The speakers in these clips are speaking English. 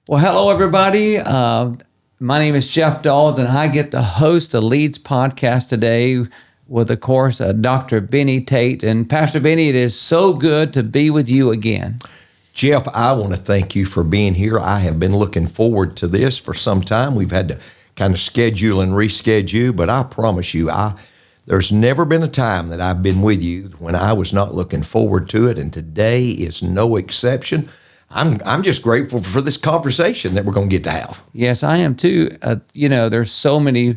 Well, hello, everybody. My name is Jeff Daws, and I get to host a Leads podcast today with, of course, Dr. Benny Tate. And Pastor Benny, it is so good to be with you again. Jeff, I want to thank you for being here. I have been looking forward to this for some time. We've had to kind of schedule and reschedule, but I promise you, there's never been a time that I've been with you when I was not looking forward to it, and today is no exception. I'm just grateful for this conversation that we're going to get to have. Yes, I am too. There's so many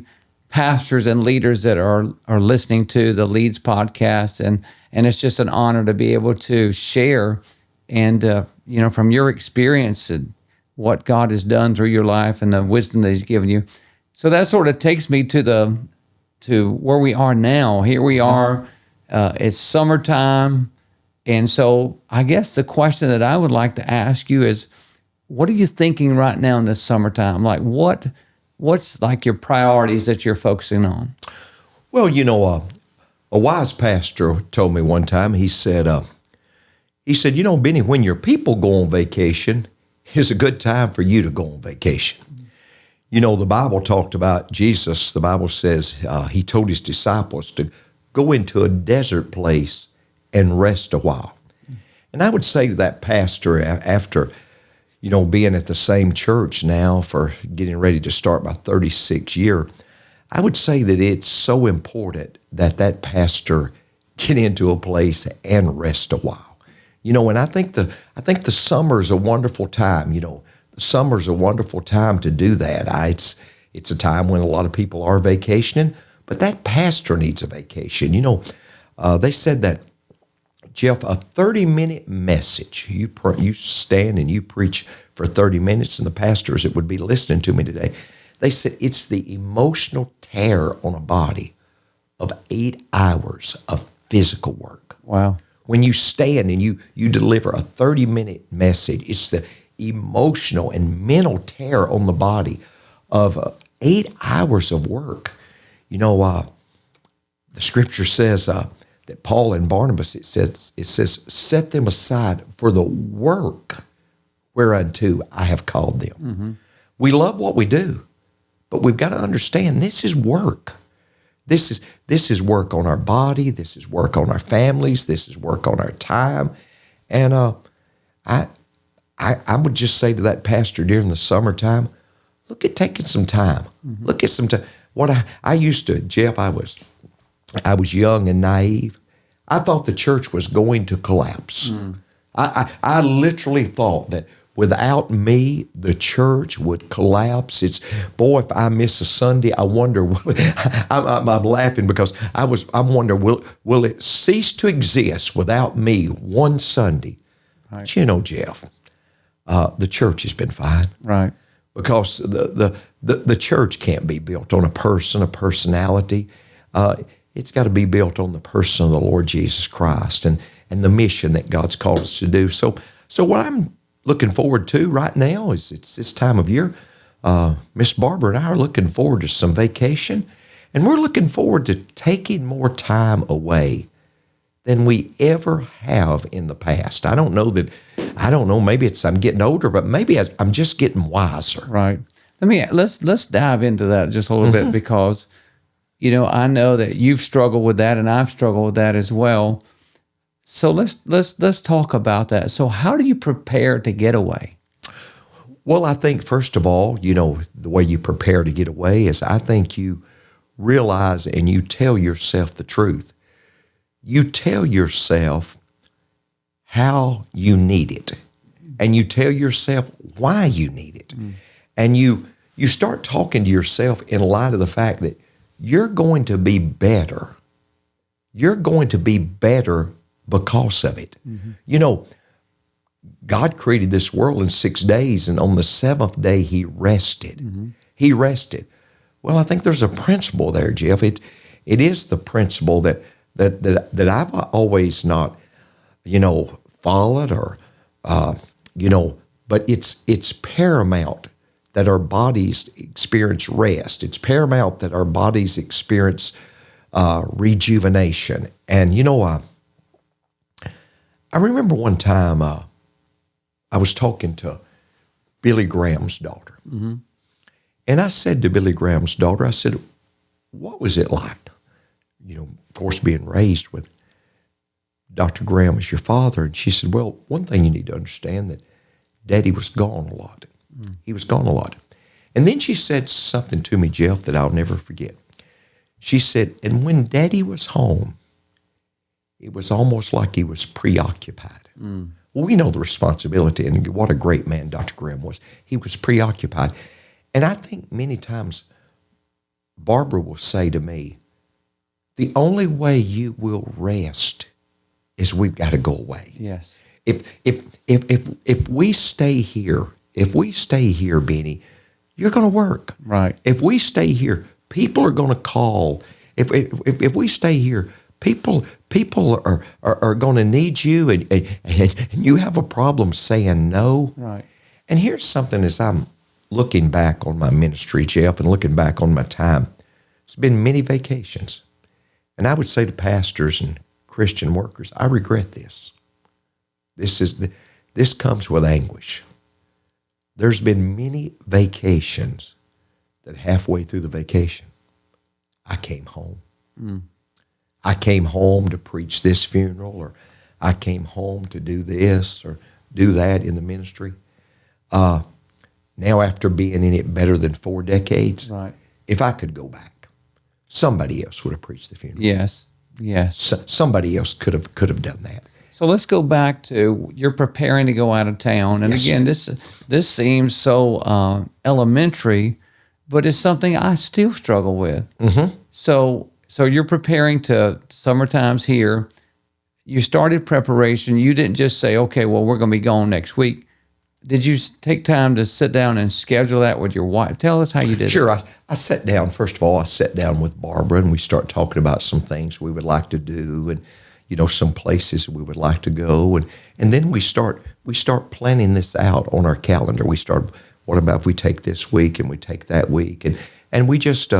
pastors and leaders that are listening to the Leads podcast, and it's just an honor to be able to share and from your experience and what God has done through your life and the wisdom that He's given you. So that sort of takes me to where we are now. Here we are. It's summertime. And so I guess the question that I would like to ask you is, what are you thinking right now in this summertime? Like what's like your priorities that you're focusing on? Well, a wise pastor told me one time, he said, Benny, when your people go on vacation, it's a good time for you to go on vacation. The Bible talked about Jesus. The Bible says he told his disciples to go into a desert place and rest a while. And I would say to that pastor, after, being at the same church now for getting ready to start my 36th year, I would say that it's so important that pastor get into a place and rest a while. And I think the summer is a wonderful time. The summer's a wonderful time to do that. It's a time when a lot of people are vacationing, but that pastor needs a vacation. They said that, Jeff, a 30-minute message, you stand and you preach for 30 minutes, and the pastors that would be listening to me today, they said it's the emotional tear on a body of 8 hours of physical work. Wow. When you stand and you deliver a 30-minute message, it's the emotional and mental tear on the body of 8 hours of work. The scripture says that Paul and Barnabas, it says, set them aside for the work whereunto I have called them. Mm-hmm. We love what we do, but we've got to understand this is work. This is work on our body. This is work on our families. This is work on our time. And I would just say to that pastor during the summertime, look at taking some time. Mm-hmm. Look at some time. What I used to, Jeff, I was young and naive. I thought the church was going to collapse. Mm. I literally thought that without me, the church would collapse. Boy, if I miss a Sunday, I wonder, I'm laughing because I'm wondering, will it cease to exist without me one Sunday? Right. But Jeff, the church has been fine. Right. Because the church can't be built on a person, a personality. It's got to be built on the person of the Lord Jesus Christ and the mission that God's called us to do. So what I'm looking forward to right now is it's this time of year. Miss Barbara and I are looking forward to some vacation, and we're looking forward to taking more time away than we ever have in the past. I don't know, maybe I'm getting older, but maybe I'm just getting wiser. Right. Let's dive into that just a little bit, because I know that you've struggled with that, and I've struggled with that as well. So let's talk about that. So how do you prepare to get away? Well, I think first of all, the way you prepare to get away is I think you realize and you tell yourself the truth. You tell yourself how you need it, and you tell yourself why you need it. Mm. And you start talking to yourself in light of the fact that you're going to be better. You're going to be better because of it. Mm-hmm. God created this world in 6 days, and on the seventh day, He rested. Mm-hmm. He rested. Well, I think there's a principle there, Jeff. It is the principle that I've always not, followed or, but it's paramount that our bodies experience rest. It's paramount that our bodies experience rejuvenation. And, I remember one time I was talking to Billy Graham's daughter. And I said to Billy Graham's daughter, I said, what was it like? Of course, being raised with Dr. Graham as your father. And she said, well, one thing you need to understand that Daddy was gone a lot. He was gone a lot. And then she said something to me, Jeff, that I'll never forget. She said, and when Daddy was home, it was almost like he was preoccupied. Well, we know the responsibility, and what a great man Dr. Graham was. He was preoccupied. And I think many times Barbara will say to me, the only way you will rest is we've got to go away. Yes. If we stay here, Benny, you're going to work. Right. If we stay here, people are going to call. If we stay here, people are going to need you, and you have a problem saying no. Right. And here's something as I'm looking back on my ministry, Jeff, and looking back on my time. It's been many vacations. And I would say to pastors and Christian workers, I regret this. This comes with anguish. There's been many vacations that halfway through the vacation, I came home. I came home to preach this funeral, or I came home to do this or do that in the ministry. Now, after being in it better than 4 decades, Right. if I could go back, somebody else would have preached the funeral. Yes. Somebody else could have done that. So let's go back to you're preparing to go out of town, and Yes. again, this seems so elementary, but it's something I still struggle with. So you're preparing to summertime's here. You started preparation. You didn't just say, okay, well, we're going to be gone next week. Did you take time to sit down and schedule that with your wife? Tell us how you did Sure. it. I sat down, first of all, I sat down with Barbara, and we start talking about some things we would like to do, and some places we would like to go, and then we start planning this out on our calendar. We start, what about if we take this week and we take that week, and we just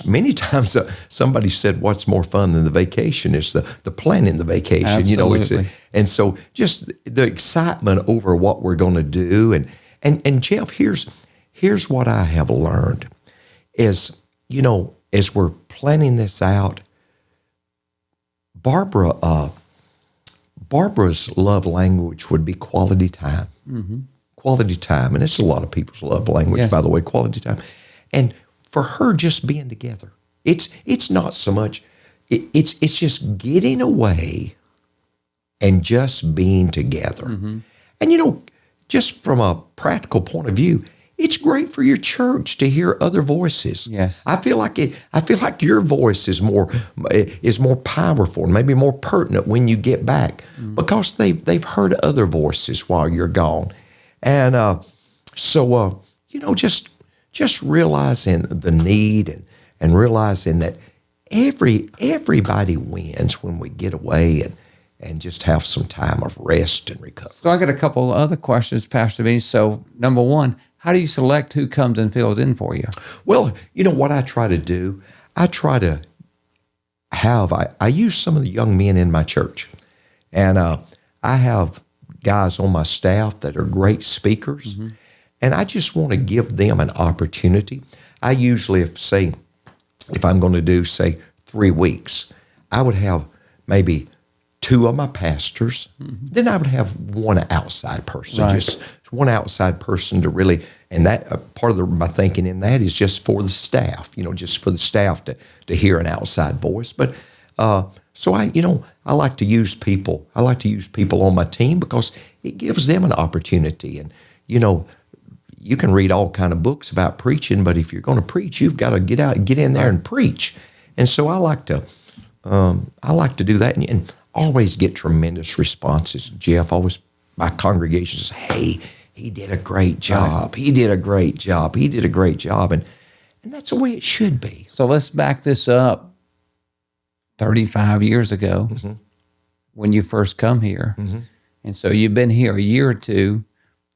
many times somebody said, what's more fun than the vacation is the planning the vacation. Absolutely. And so just the excitement over what we're going to do, and Jeff, here's what I have learned is, as we're planning this out, Barbara's love language would be quality time. Quality time, and it's a lot of people's love language, Yes. by the way, quality time. And for her, just being together, it's not so much. It's just getting away and just being together. And just from a practical point of view, it's great for your church to hear other voices. Yes. I feel like your voice is more powerful and maybe more pertinent when you get back because they've heard other voices while you're gone. And just realizing the need and realizing that everybody wins when we get away and just have some time of rest and recovery. So I got a couple other questions, Pastor B. So number one, how do you select who comes and fills in for you? Well, what I try to do, I use some of the young men in my church, and I have guys on my staff that are great speakers, and I just want to give them an opportunity. I usually, if I'm going to do, say, 3 weeks, I would have maybe 2 of my pastors. Then I would have 1 outside person, Right. just 1 outside person to really, and that part of my thinking in that is just for the staff, just for the staff to hear an outside voice. But so I like to use people. I like to use people on my team because it gives them an opportunity. And you can read all kind of books about preaching, but if you're going to preach, you've got to get in there and preach. And so I like to do that, and always get tremendous responses. Jeff, my congregation says, "Hey, he did a great job. Right. He did a great job. He did a great job," and that's the way it should be. So let's back this up 35 years ago when you first come here. And so you've been here a year or two.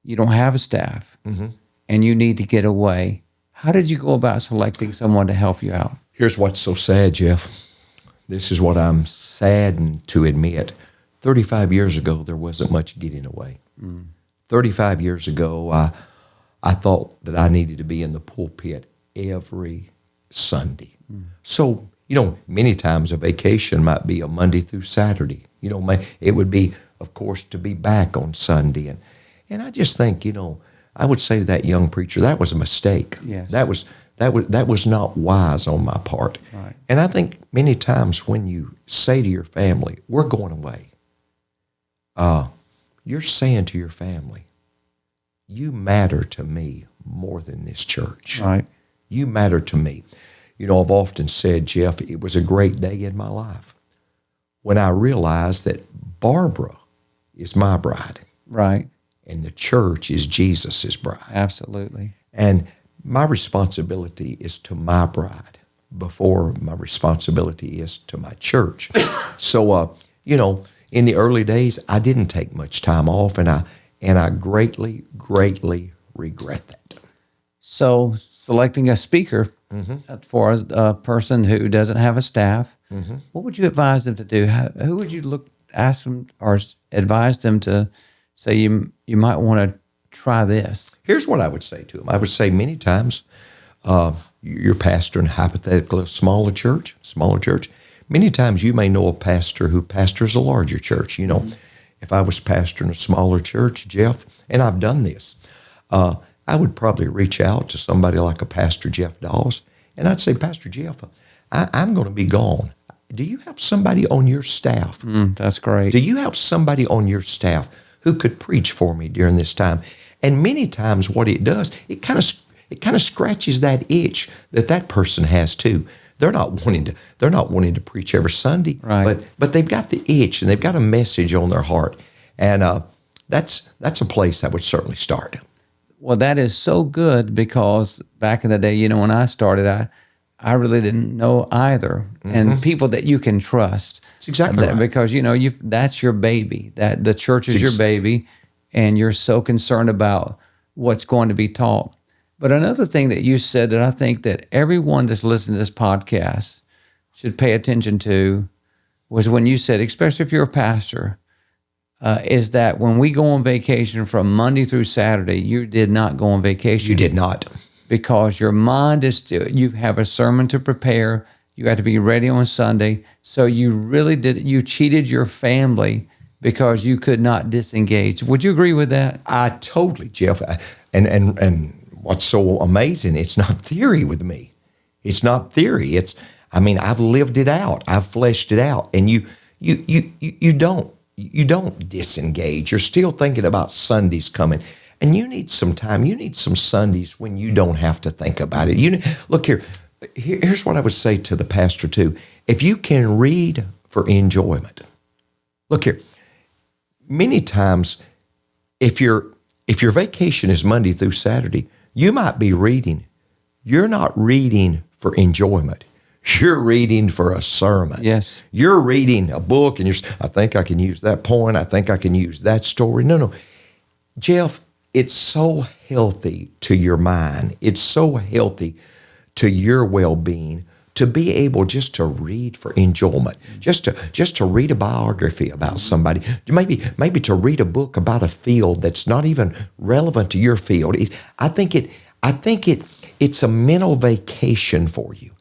You don't have a staff, and you need to get away. How did you go about selecting someone to help you out? Here's what's so sad, Jeff. This is what I'm saddened to admit. 35 years ago, there wasn't much getting away. 35 years ago, I thought that I needed to be in the pulpit every Sunday. So, many times a vacation might be a Monday through Saturday. It would be, of course, to be back on Sunday. And I just think, I would say to that young preacher, that was a mistake. Yes. That was not wise on my part. Right. And I think many times when you say to your family, we're going away, you're saying to your family, you matter to me more than this church. Right. You matter to me. I've often said, Jeff, it was a great day in my life when I realized that Barbara is my bride. Right. And the church is Jesus' bride. Absolutely. And my responsibility is to my bride before my responsibility is to my church. So, in the early days, I didn't take much time off, and I greatly, greatly regret that. So selecting a speaker for a person who doesn't have a staff, what would you advise them to do? Who would you ask them or advise them to say you might want to try this? Here's what I would say to them. I would say many times, you're pastoring hypothetically a smaller church. Many times you may know a pastor who pastors a larger church. If I was pastoring a smaller church, Jeff, and I've done this, I would probably reach out to somebody like a Pastor Jeff Daws, and I'd say, Pastor Jeff, I'm going to be gone. Do you have somebody on your staff? That's great. Do you have somebody on your staff who could preach for me during this time? And many times what it does, it kind of scratches that itch that person has too. They're not wanting to preach every Sunday, right. but they've got the itch and they've got a message on their heart. And that's a place I would certainly start. Well, that is so good because back in the day, when I started, I really didn't know either. And people that you can trust. That's exactly right. Because, that's your baby. That the church is your baby, and you're so concerned about what's going to be taught. But another thing that you said that I think that everyone that's listening to this podcast should pay attention to was when you said, especially if you're a pastor, is that when we go on vacation from Monday through Saturday, you did not go on vacation. You did not. Because your mind is still, you have a sermon to prepare. You have to be ready on Sunday. So you really you cheated your family because you could not disengage. Would you agree with that? I totally, Jeff. And what's so amazing, it's not theory with me. It's not theory. I've lived it out. I've fleshed it out. And you don't disengage. You're still thinking about Sundays coming. And you need some time. You need some Sundays when you don't have to think about it. Look here. Here's what I would say to the pastor too. If you can read for enjoyment, look here. Many times, if your vacation is Monday through Saturday, you might be reading. You're not reading for enjoyment. You're reading for a sermon. Yes. You're reading a book, and I think I can use that point. I think I can use that story. No. Jeff, it's so healthy to your mind. It's so healthy to your well-being to be able just to read for enjoyment, just to read a biography about somebody, maybe to read a book about a field that's not even relevant to your field. I think it's a mental vacation for you.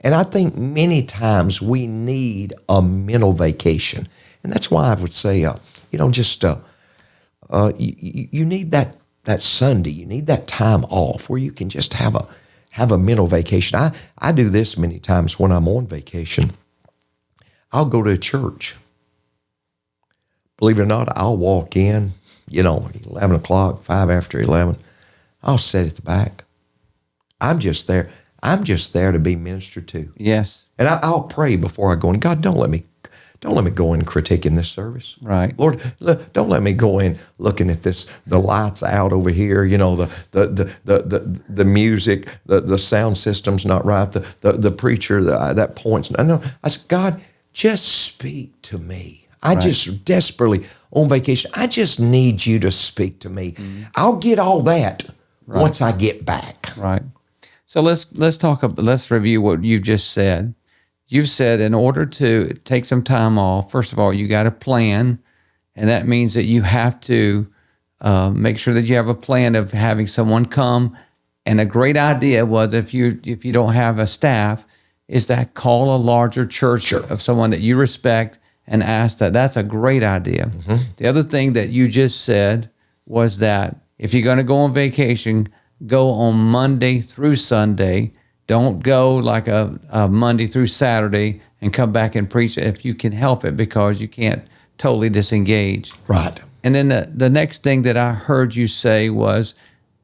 And I think many times we need a mental vacation. And that's why I would say, you need that Sunday, you need that time off where you can just have a mental vacation. I do this many times when I'm on vacation. I'll go to a church. Believe it or not, I'll walk in, 11 o'clock, 5 after 11. I'll sit at the back. I'm just there to be ministered to. Yes. And I'll pray before I go in. God, don't let me go in critiquing this service. Right. Lord, don't let me go in looking at this, the lights out over here, the music, the sound system's not right, the preacher, that points. No, I said, God, just speak to me. I just desperately, on vacation, I just need you to speak to me. Mm-hmm. I'll get all that once I get back. Right. So let's review what you just said. You've said in order to take some time off, first of all, you got to plan, and that means that you have to Make sure that you have a plan of having someone come. And a great idea was if you don't have a staff, is to call a larger church of someone that you respect and ask that. That's a great idea. The other thing that you just said was that if you're going to go on vacation, go on Monday through Sunday. Don't go like a Monday through Saturday and come back and preach if you can help it, because you can't totally disengage. Right. And then the next thing that I heard you say was,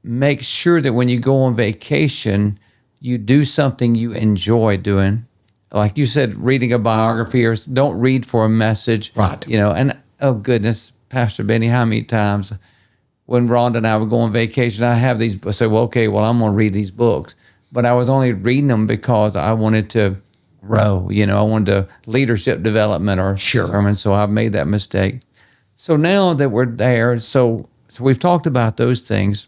make sure that when you go on vacation, you do something you enjoy doing. Like you said, reading a biography, or don't read for a message. Right. And oh goodness, Pastor Benny, how many times when Rhonda and I would go on vacation, I have these, I say, well, okay, well, I'm going to read these books. But I was only reading them because I wanted to grow. I wanted to leadership development or sermon. So I made that mistake. So now that we're there, so we've talked about those things.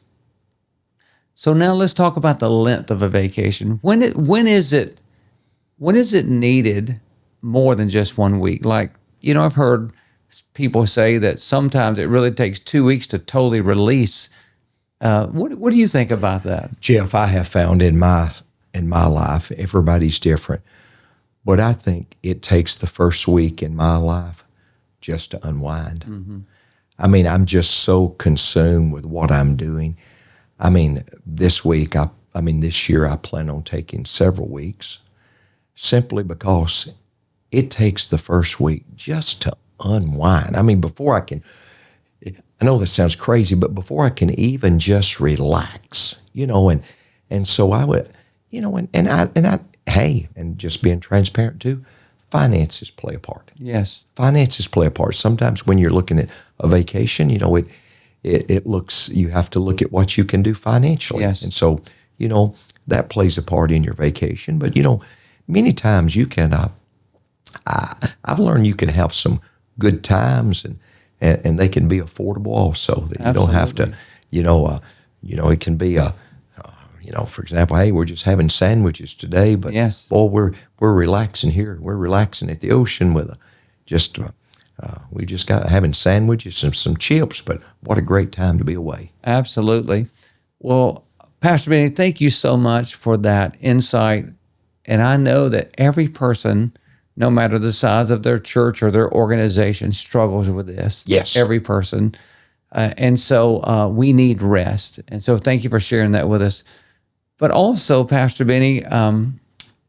So now let's talk about the length of a vacation. When is it needed more than just 1 week? Like, I've heard people say that sometimes it really takes 2 weeks to totally release. What do you think about that? Jeff, I have found in my life, everybody's different, but I think it takes the first week in my life just to unwind. Mm-hmm. I mean, I'm just so consumed with what I'm doing. I mean, this year I plan on taking several weeks, simply because it takes the first week just to unwind. I mean, I know this sounds crazy, but before I can even just relax, and so I would, and just being transparent too, finances play a part. Yes. Finances play a part. Sometimes when you're looking at a vacation, it looks, you have to look at what you can do financially. Yes. And so, that plays a part in your vacation. But, many times you can, I've learned you can have some good times and they can be affordable also. That you don't have to, it can be for example, hey, we're just having sandwiches today, but yes, boy, we're relaxing here. We're relaxing at the ocean with we just got having sandwiches and some chips, but what a great time to be away. Absolutely. Well, Pastor Benny, thank you so much for that insight. And I know that every person, no matter the size of their church or their organization, struggles with this. Yes. Every person. And so we need rest. And so thank you for sharing that with us. But also, Pastor Benny,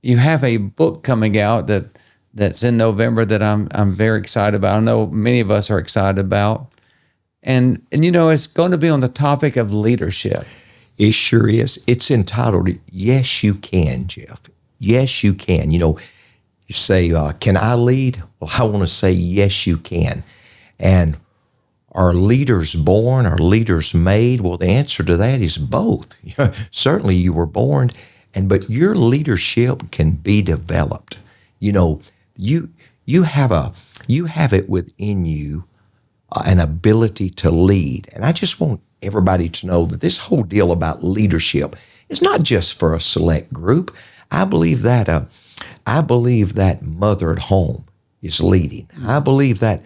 you have a book coming out that's in November that I'm very excited about. I know many of us are excited about. And it's going to be on the topic of leadership. It sure is. It's entitled, Yes, You Can, Jeff. Yes, you can. You say, can I lead? Well, I want to say, yes, you can. And are leaders born? Are leaders made? Well, the answer to that is both. Certainly you were born, but your leadership can be developed. You have it within you, an ability to lead. And I just want everybody to know that this whole deal about leadership is not just for a select group. I believe that mother at home is leading. I believe that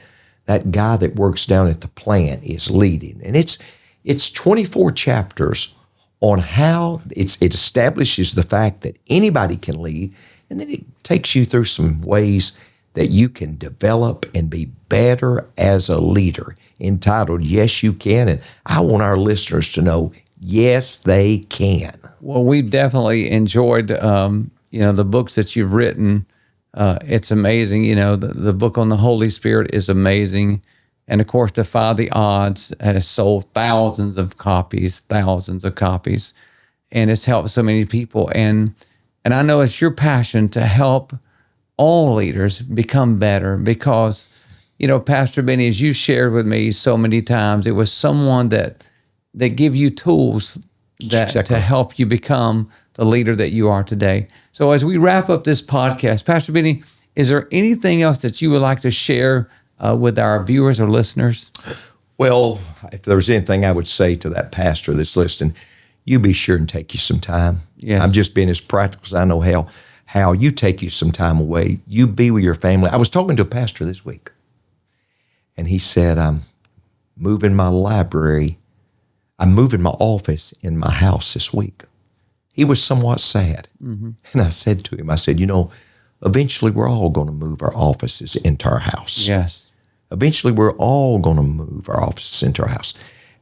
guy that works down at the plant is leading. And it's 24 chapters on how it establishes the fact that anybody can lead, and then it takes you through some ways that you can develop and be better as a leader, entitled Yes, You Can. And I want our listeners to know, yes, they can. Well, we've definitely enjoyed, the books that you've written. It's amazing. The book on the Holy Spirit is amazing. And of course, Defy the Odds has sold thousands of copies. And it's helped so many people. And I know it's your passion to help all leaders become better because, Pastor Benny, as you shared with me so many times, it was someone that give you tools to help you become the leader that you are today. So as we wrap up this podcast, Pastor Benny, is there anything else that you would like to share with our viewers or listeners? Well, if there's anything I would say to that pastor that's listening, you be sure and take you some time. Yes. I'm just being as practical as I know how you take you some time away. You be with your family. I was talking to a pastor this week, and he said, I'm moving my library I'm moving my office in my house this week. He was somewhat sad. And I said to him, I said, eventually we're all going to move our offices into our house. Yes. Eventually we're all going to move our offices into our house.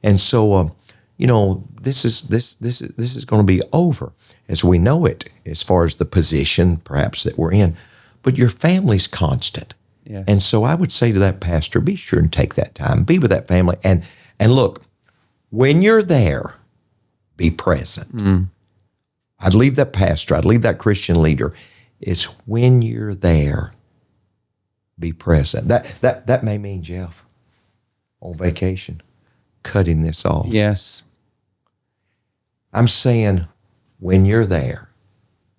And so, this is going to be over as we know it, as far as the position perhaps that we're in. But your family's constant. Yes. And so I would say to that pastor, be sure and take that time. Be with that family. And look, when you're there, be present. I'd leave that pastor, I'd leave that Christian leader. It's when you're there, be present. That may mean, Jeff, on vacation, cutting this off. Yes. I'm saying when you're there,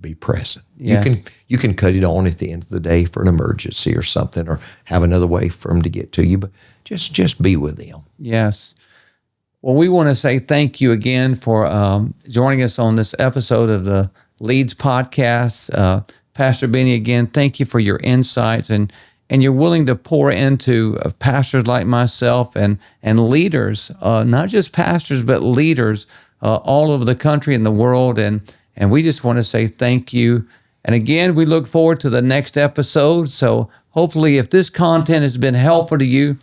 be present. Yes. You can cut it on at the end of the day for an emergency or something, or have another way for them to get to you, but just be with them. Yes. Well, we want to say thank you again for joining us on this episode of the Leads podcast. Pastor Benny, again, thank you for your insights and you're willing to pour into pastors like myself and leaders, not just pastors, but leaders all over the country and the world. And we just want to say thank you. And again, we look forward to the next episode. So hopefully if this content has been helpful to you,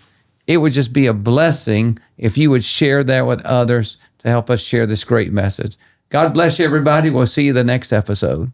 it would just be a blessing if you would share that with others to help us share this great message. God bless you, everybody. We'll see you the next episode.